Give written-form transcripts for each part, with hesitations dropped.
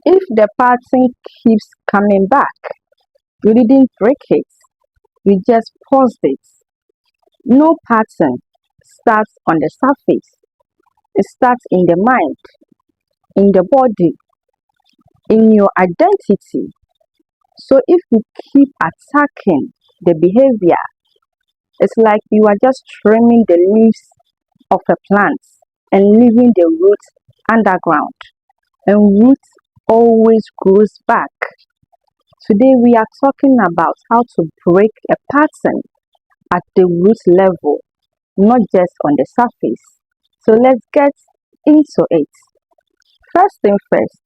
If the pattern keeps coming back, you didn't break it, you just paused it. No pattern starts on the surface, it starts in the mind, in the body, in your identity. So if you keep attacking the behavior, it's like you are just trimming the leaves of a plant and leaving the roots underground. And roots always grows back. Today we are talking about how to break a pattern at the root level, not just on the surface. So let's get into it. First thing first,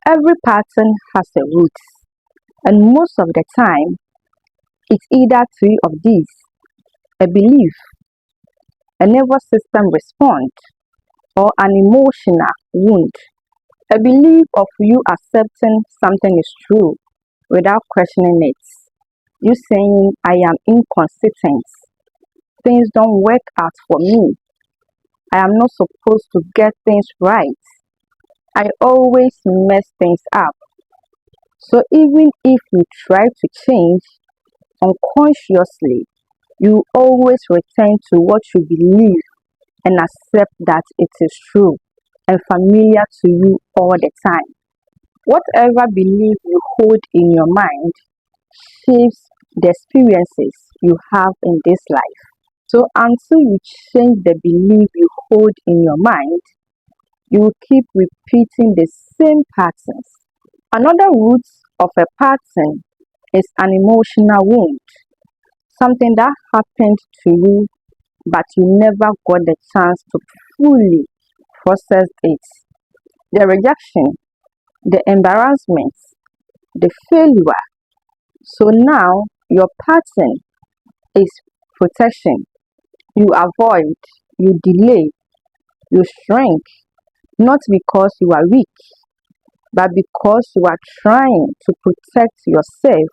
every pattern has a root, and most of the time it's either three of these: a belief, a nervous system response, or an emotional wound. A belief of you accepting something is true without questioning it. You saying, I am inconsistent, things don't work out for me, I am not supposed to get things right, I always mess things up. So even if you try to change unconsciously, you always return to what you believe and accept that it is true and familiar to you all the time. Whatever belief you hold in your mind shapes the experiences you have in this life. So until you change the belief you hold in your mind, you will keep repeating the same patterns. Another root of a pattern is an emotional wound, something that happened to you but you never got the chance to fully process it. The rejection, the embarrassment, the failure. So now your pattern is protection. You avoid, you delay, you shrink, not because you are weak, but because you are trying to protect yourself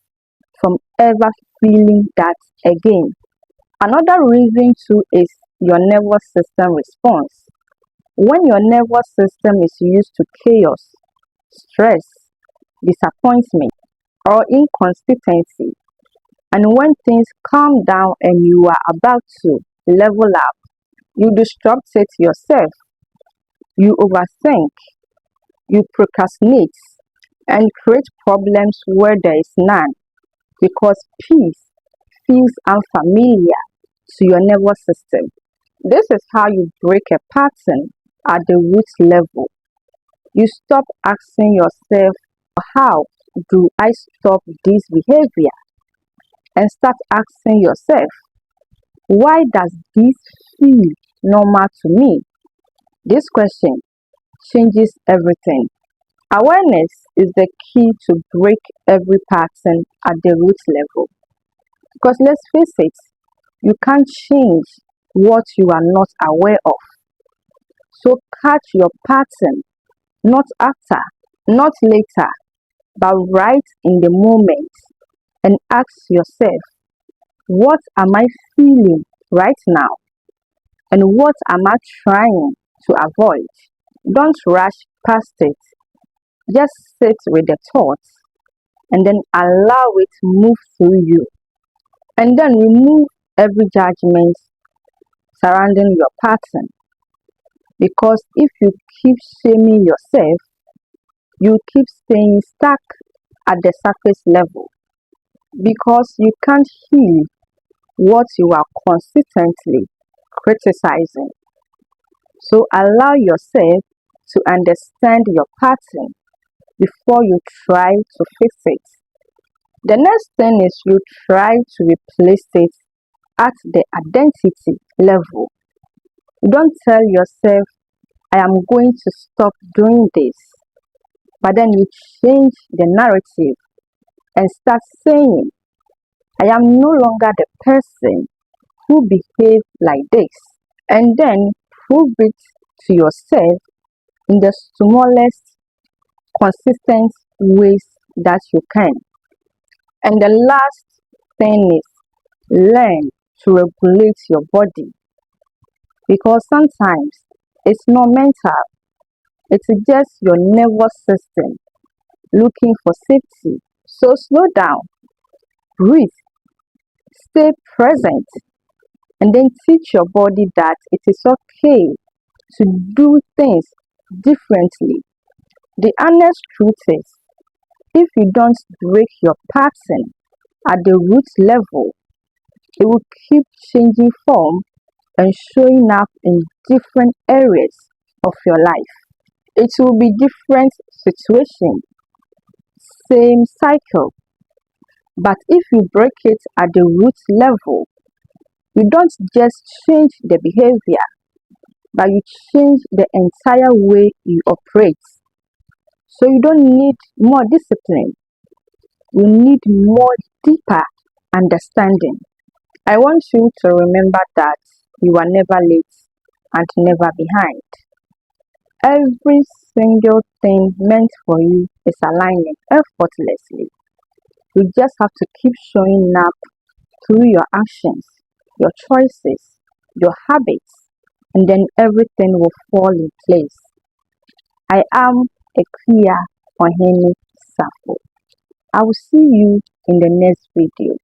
from ever feeling that again. Another reason too is your nervous system response. When your nervous system is used to chaos, stress, disappointment, or inconsistency, and when things calm down and you are about to level up, you disrupt it yourself. You overthink, you procrastinate, and create problems where there is none because peace feels unfamiliar to your nervous system. This is how you break a pattern at the root level. You stop asking yourself, how do I stop this behavior? And start asking yourself, why does this feel normal to me? This question changes everything. Awareness is the key to break every pattern at the root level. Because let's face it, you can't change what you are not aware of. So catch your pattern, not after, not later, but right in the moment, and ask yourself, what am I feeling right now? And what am I trying to avoid? Don't rush past it. Just sit with the thoughts and then allow it to move through you. And then remove every judgment surrounding your pattern. Because if you keep shaming yourself, you keep staying stuck at the surface level. Because you can't heal what you are consistently criticizing. So allow yourself to understand your pattern before you try to fix it. The next thing is you try to replace it at the identity level. You don't tell yourself, I am going to stop doing this, but then you change the narrative and start saying, I am no longer the person who behaved like this. And then prove it to yourself in the smallest, consistent ways that you can. And the last thing is learn to regulate your body because sometimes it's not mental, it's just your nervous system looking for safety. So slow down, breathe, stay present, and then teach your body that it is okay to do things differently. The honest truth is, if you don't break your pattern at the root level, it will keep changing form and showing up in different areas of your life. It will be different situation, same cycle. But if you break it at the root level, you don't just change the behavior, but you change the entire way you operate. So you don't need more discipline, you need more deeper understanding. I want you to remember that you are never late and never behind. Every single thing meant for you is aligning effortlessly. You just have to keep showing up through your actions, your choices, your habits, and then everything will fall in place. I am Akua Ohene Safo. I will see you in the next video.